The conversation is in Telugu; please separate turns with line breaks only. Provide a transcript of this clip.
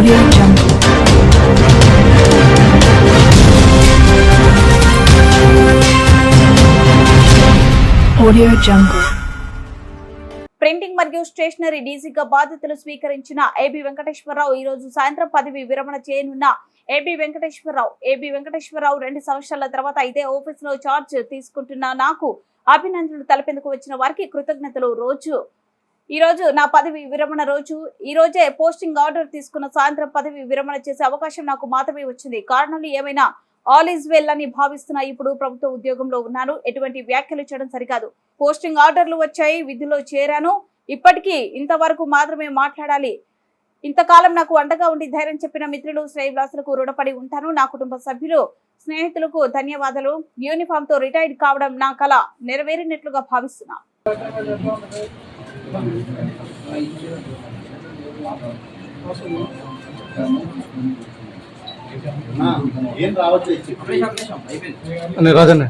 Audio Jungle. Audio Jungle.
Printing మరియు స్టేషనరీ డీసీగా బాధ్యతలు స్వీకరించిన ఏబి వెంకటేశ్వరరావు ఈ రోజు సాయంత్రం పదవి విరమణ చేయనున్న ఏబి వెంకటేశ్వరరావు 2 సంవత్సరాల తర్వాత ఇదే ఆఫీసులో చార్జ్ తీసుకుంటున్న నాకు అభినందనలు తెలిపేందుకు వచ్చిన వారికి కృతజ్ఞతలు. ఈ రోజు నా పదవి విరమణ రోజు. ఈ రోజే పోస్టింగ్ ఆర్డర్ తీసుకున్న సాయంత్రం పదవి విరమణ చేసే అవకాశం నాకు మాత్రమే వచ్చింది. కారణాలు ఏమైనా ఆల్ ఈజ్ వెల్ అని భావిస్తున్నా. ఇప్పుడు ప్రభుత్వ ఉద్యోగంలో ఉన్నాను. ఎటువంటి వ్యాఖ్యలు చేయడం సరికాదు. పోస్టింగ్ ఆర్డర్లు వచ్చాయి, విధుల్లో చేరాను. ఇప్పటికీ ఇంతవరకు మాత్రమే మాట్లాడాలి. ఇంతకాలం నాకు అండగా ఉండి ధైర్యం చెప్పిన మిత్రులు, శ్రేయభిలాషులకు రుణపడి ఉంటాను. నా కుటుంబ సభ్యులు, స్నేహితులకు ధన్యవాదాలు. యూనిఫామ్ తో రిటైర్డ్ కావడం నా కల నెరవేరినట్లుగా భావిస్తున్నా.
రాజన్న